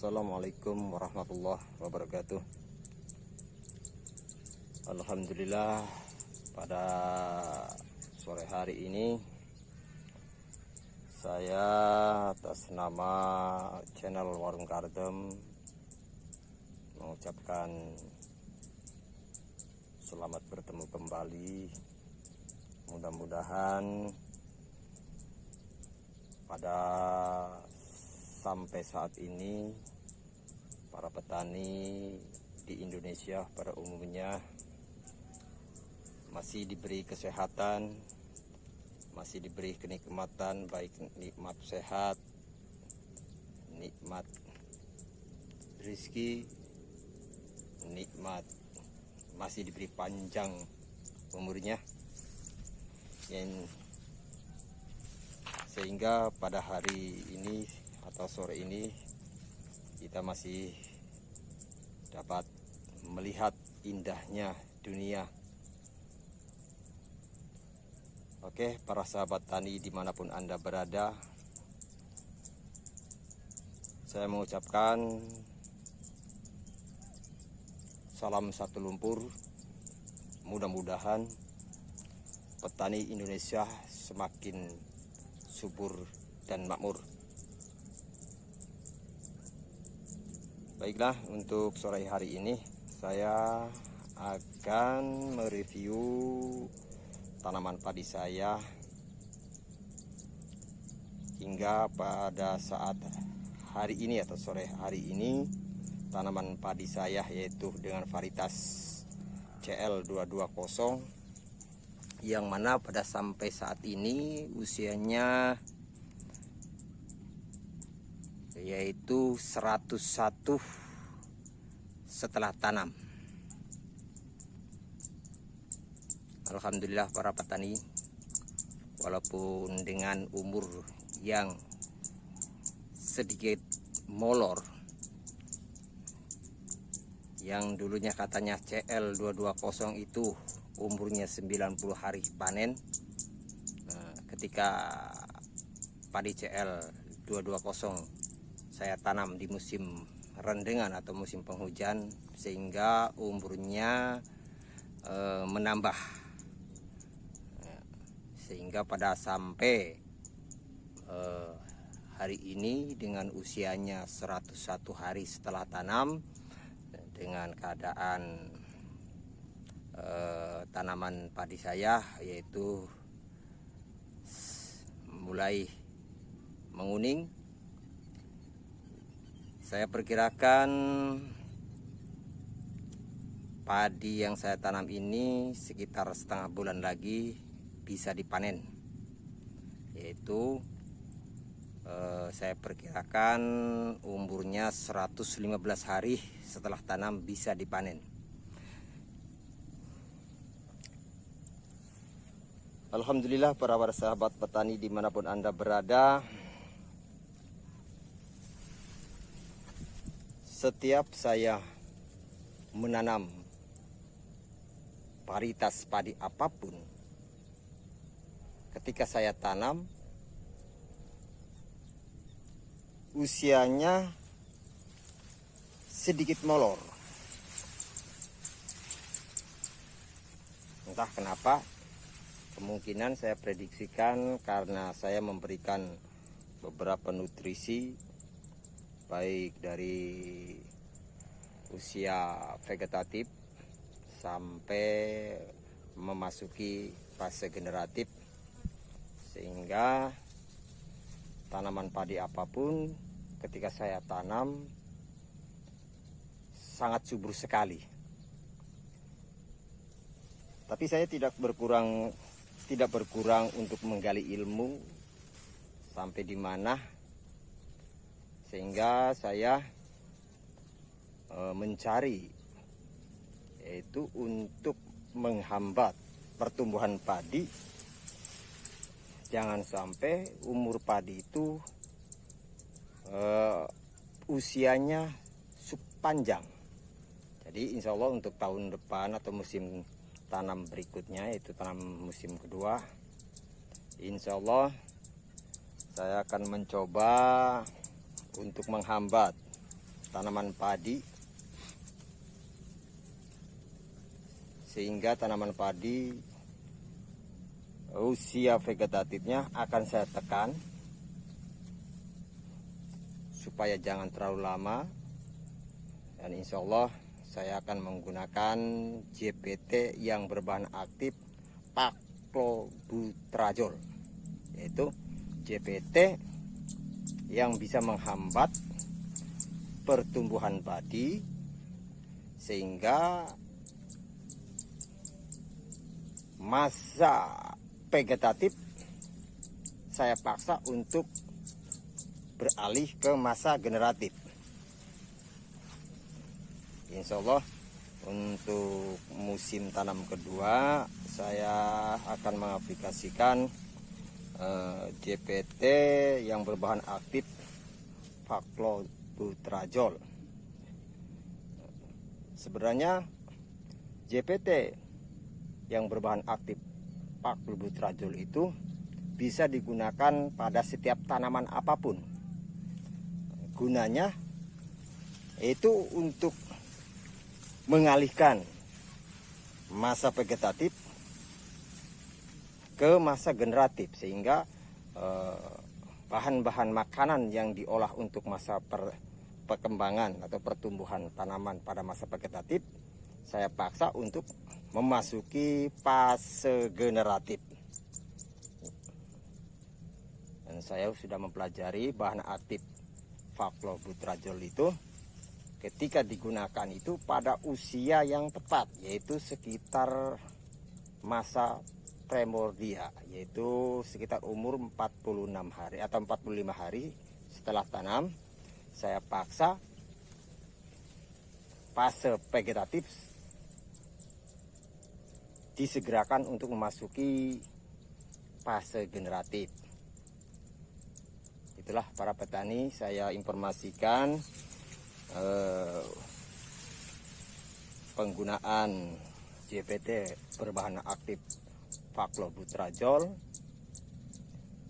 Assalamualaikum warahmatullahi wabarakatuh. Alhamdulillah, pada sore hari ini saya atas nama channel Warung Kardem mengucapkan selamat bertemu kembali. Mudah-mudahan pada sampai saat ini para petani di Indonesia pada umumnya masih diberi kesehatan, masih diberi kenikmatan, baik nikmat sehat, nikmat rezeki, nikmat masih diberi panjang umurnya, sehingga pada hari ini atau sore ini kita masih dapat melihat indahnya dunia. Oke, para sahabat tani dimanapun Anda berada, saya mengucapkan salam satu lumpur. Mudah-mudahan petani Indonesia semakin subur dan makmur. Baiklah, untuk sore hari ini saya akan mereview tanaman padi saya hingga pada saat hari ini atau sore hari ini. Tanaman padi saya yaitu dengan varietas CL220 yang mana pada sampai saat ini usianya yaitu 101 setelah tanam. Alhamdulillah para petani, walaupun dengan umur yang sedikit molor, yang dulunya katanya CL220 itu umurnya 90 hari panen. Ketika padi CL220 saya tanam di musim rendengan atau musim penghujan, sehingga umurnya menambah, sehingga pada sampai hari ini dengan usianya 101 hari setelah tanam, dengan keadaan tanaman padi saya yaitu mulai menguning. Saya perkirakan padi yang saya tanam ini sekitar setengah bulan lagi bisa dipanen, yaitu saya perkirakan umurnya 115 hari setelah tanam bisa dipanen. Alhamdulillah para sahabat petani dimanapun Anda berada, setiap saya menanam varietas padi apapun, ketika saya tanam usianya sedikit molor. Entah kenapa, kemungkinan saya prediksikan karena saya memberikan beberapa nutrisi baik dari usia vegetatif sampai memasuki fase generatif, sehingga tanaman padi apapun ketika saya tanam sangat subur sekali. Tapi saya tidak berkurang untuk menggali ilmu sampai di mana, sehingga saya mencari yaitu untuk menghambat pertumbuhan padi. Jangan sampai umur padi itu usianya panjang. Jadi insya Allah untuk tahun depan atau musim tanam berikutnya, yaitu tanam musim kedua, insya Allah saya akan mencoba untuk menghambat tanaman padi, sehingga tanaman padi usia vegetatifnya akan saya tekan supaya jangan terlalu lama. Dan insya Allah saya akan menggunakan JPT yang berbahan aktif Paclobutrazol, yaitu JPT yang bisa menghambat pertumbuhan padi sehingga masa vegetatif saya paksa untuk beralih ke masa generatif. Insya Allah untuk musim tanam kedua saya akan mengaplikasikan JPT yang berbahan aktif Paclobutrazol. Sebenarnya JPT yang berbahan aktif Paclobutrazol itu bisa digunakan pada setiap tanaman apapun. Gunanya itu untuk mengalihkan masa vegetatif ke masa generatif, sehingga bahan-bahan makanan yang diolah untuk masa perkembangan atau pertumbuhan tanaman pada masa vegetatif saya paksa untuk memasuki fase generatif. Dan saya sudah mempelajari bahan aktif Paclobutrazol itu ketika digunakan itu pada usia yang tepat, yaitu sekitar masa primordia, yaitu sekitar umur 46 hari atau 45 hari setelah tanam. Saya paksa fase vegetatif disegerakan untuk memasuki fase generatif. Itulah para petani, saya informasikan penggunaan JPT berbahan aktif Paclobutrazol.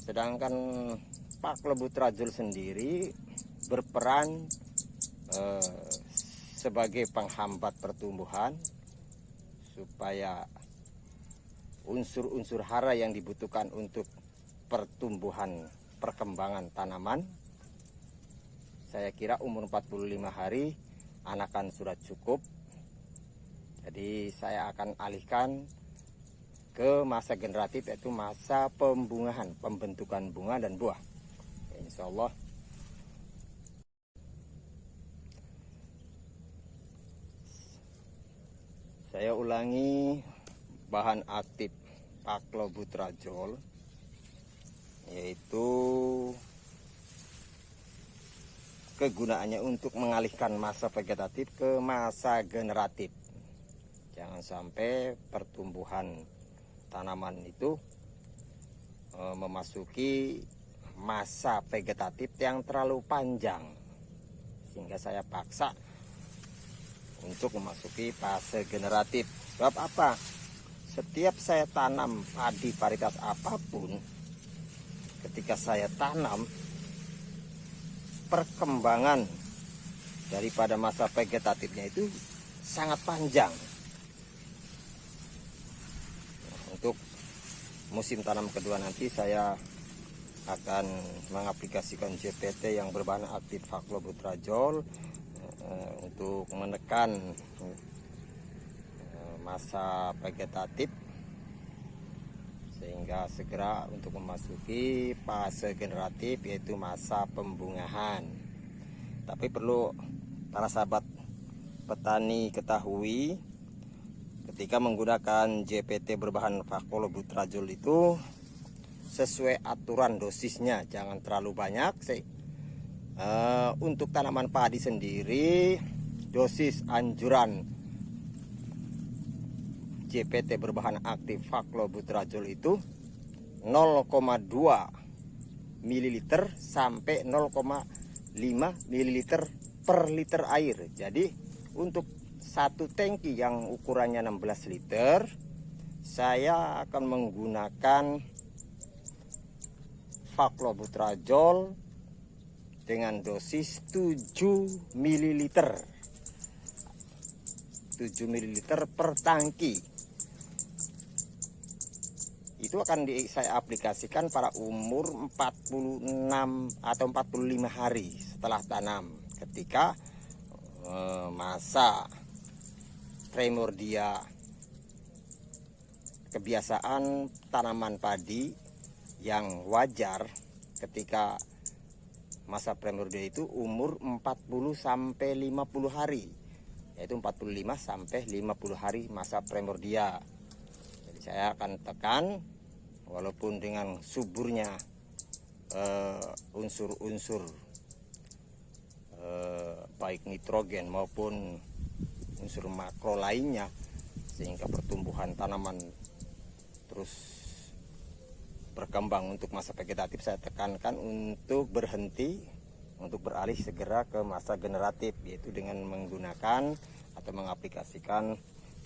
Sedangkan Paclobutrazol sendiri berperan sebagai penghambat pertumbuhan supaya unsur-unsur hara yang dibutuhkan untuk pertumbuhan perkembangan tanaman, saya kira umur 45 hari anakan sudah cukup. Jadi saya akan alihkan ke masa generatif, yaitu masa pembungahan, pembentukan bunga dan buah. Insya Allah saya ulangi bahan aktif Paclobutrazol, yaitu kegunaannya untuk mengalihkan masa vegetatif ke masa generatif. Jangan sampai pertumbuhan tanaman itu memasuki masa vegetatif yang terlalu panjang, sehingga saya paksa untuk memasuki fase generatif. Sebab apa? Setiap saya tanam padi varietas apapun, ketika saya tanam, perkembangan daripada masa vegetatifnya itu sangat panjang. Untuk musim tanam kedua nanti saya akan mengaplikasikan JPT yang berbahan aktif Paclobutrazol untuk menekan masa vegetatif sehingga segera untuk memasuki fase generatif, yaitu masa pembungahan. Tapi perlu para sahabat petani ketahui, ketika menggunakan JPT berbahan Paclobutrazol itu sesuai aturan dosisnya, jangan terlalu banyak. Untuk tanaman padi sendiri, dosis anjuran JPT berbahan aktif Paclobutrazol itu 0,2 ml sampai 0,5 ml per liter air. Jadi untuk satu tangki yang ukurannya 16 liter, saya akan menggunakan Paclobutrazol dengan dosis 7 ml. 7 ml per tangki. Itu akan saya aplikasikan pada umur 46 atau 45 hari setelah tanam, ketika masa primordia. Kebiasaan tanaman padi yang wajar ketika masa primordia itu umur 40 sampai 50 hari, yaitu 45 sampai 50 hari masa primordia. Jadi saya akan tekan, walaupun dengan suburnya unsur-unsur baik nitrogen maupun unsur makro lainnya, sehingga pertumbuhan tanaman terus berkembang untuk masa vegetatif, saya tekankan untuk berhenti, untuk beralih segera ke masa generatif, yaitu dengan menggunakan atau mengaplikasikan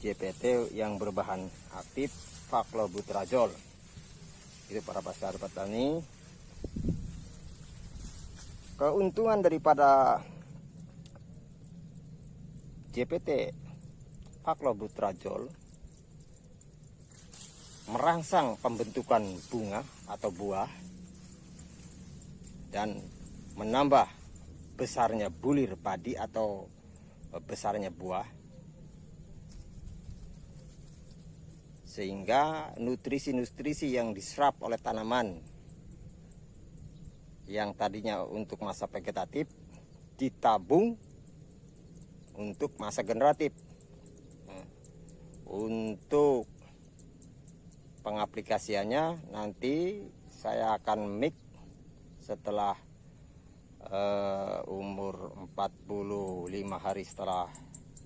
JPT yang berbahan aktif Faclobuterol. Itu para sahabat petani. Keuntungan daripada JPT Faclobuterol merangsang pembentukan bunga atau buah dan menambah besarnya bulir padi atau besarnya buah, sehingga nutrisi-nutrisi yang diserap oleh tanaman yang tadinya untuk masa vegetatif ditabung untuk masa generatif. Untuk pengaplikasiannya nanti saya akan mix setelah umur 45 hari setelah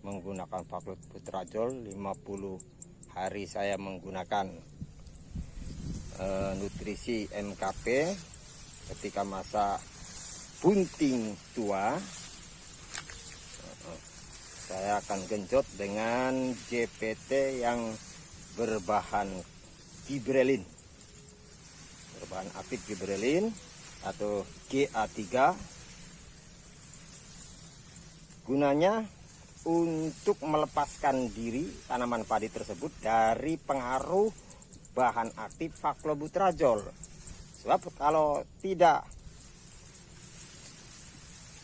menggunakan Faclobuterol. 50 hari saya menggunakan nutrisi MKP ketika masa bunting tua. Saya akan genjot dengan JPT yang berbahan giberelin, berbahan aktif giberelin atau GA3. Gunanya untuk melepaskan diri tanaman padi tersebut dari pengaruh bahan aktif Faclobuterol. Sebab kalau tidak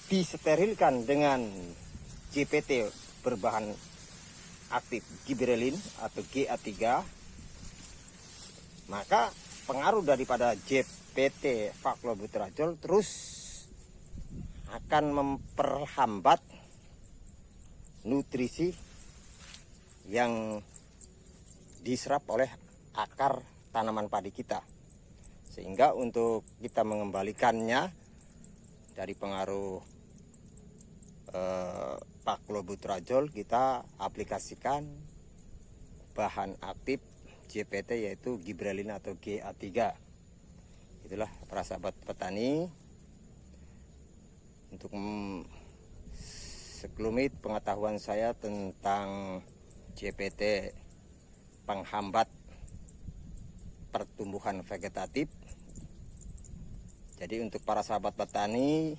disterilkan dengan JPT berbahan aktif giberelin atau GA3, maka pengaruh daripada JPT Faclobuterol terus akan memperhambat nutrisi yang diserap oleh akar tanaman padi kita, sehingga untuk kita mengembalikannya dari pengaruh Faclobuterol, kita aplikasikan bahan aktif JPT yaitu giberelin atau GA3. Itulah para sahabat petani, untuk sekelumit pengetahuan saya tentang JPT penghambat pertumbuhan vegetatif. Jadi untuk para sahabat petani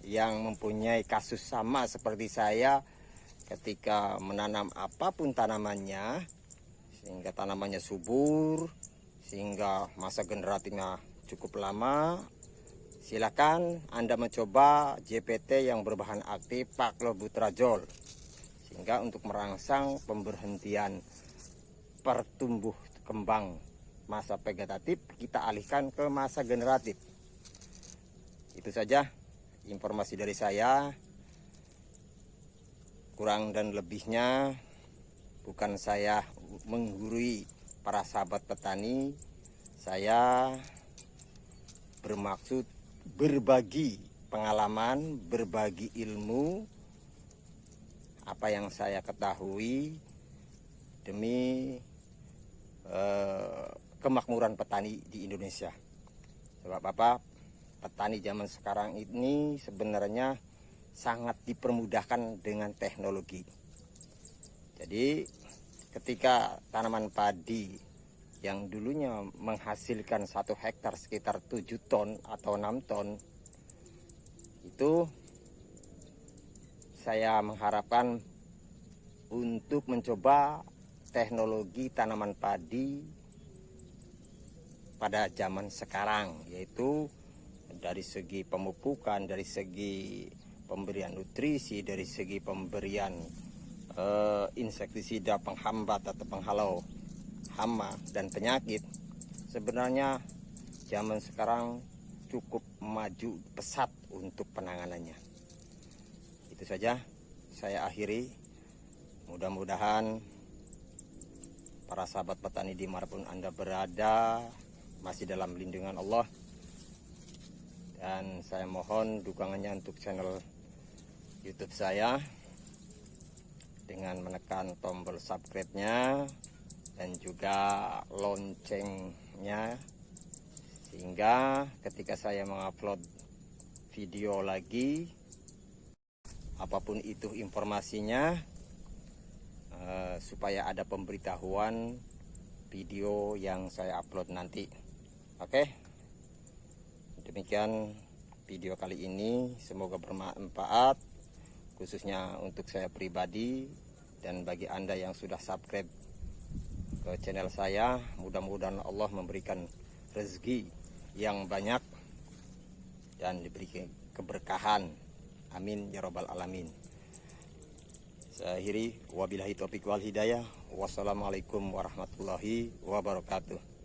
yang mempunyai kasus sama seperti saya ketika menanam apapun tanamannya, sehingga tanamannya subur, sehingga masa generatifnya cukup lama, silakan Anda mencoba JPT yang berbahan aktif Faclobuterol, sehingga untuk merangsang pemberhentian pertumbuh kembang masa vegetatif, kita alihkan ke masa generatif. Itu saja informasi dari saya. Kurang dan lebihnya bukan saya menggurui para sahabat petani, saya bermaksud berbagi pengalaman, berbagi ilmu apa yang saya ketahui demi kemakmuran petani di Indonesia. Sebab apa? Petani zaman sekarang ini sebenarnya sangat dipermudahkan dengan teknologi. Jadi ketika tanaman padi yang dulunya menghasilkan 1 hektar sekitar 7 ton atau 6 ton, Itu saya mengharapkan untuk mencoba teknologi tanaman padi pada zaman sekarang, yaitu dari segi pemupukan, dari segi pemberian nutrisi, dari segi pemberian insektisida penghambat atau penghalau hama dan penyakit. Sebenarnya zaman sekarang cukup maju pesat untuk penanganannya. Itu saja saya akhiri. Mudah-mudahan para sahabat petani dimanapun Anda berada masih dalam lindungan Allah. Dan saya mohon dukungannya untuk channel YouTube saya dengan menekan tombol subscribe-nya dan juga loncengnya, sehingga ketika saya mengupload video lagi, apapun itu informasinya, supaya ada pemberitahuan video yang saya upload nanti. Oke, demikian video kali ini, semoga bermanfaat khususnya untuk saya pribadi dan bagi Anda yang sudah subscribe ke channel saya. Mudah-mudahan Allah memberikan rezeki yang banyak dan diberi keberkahan, amin ya rabbal alamin. Saya akhiri, wabillahi taufiq wal hidayah. Wassalamualaikum warahmatullahi wabarakatuh.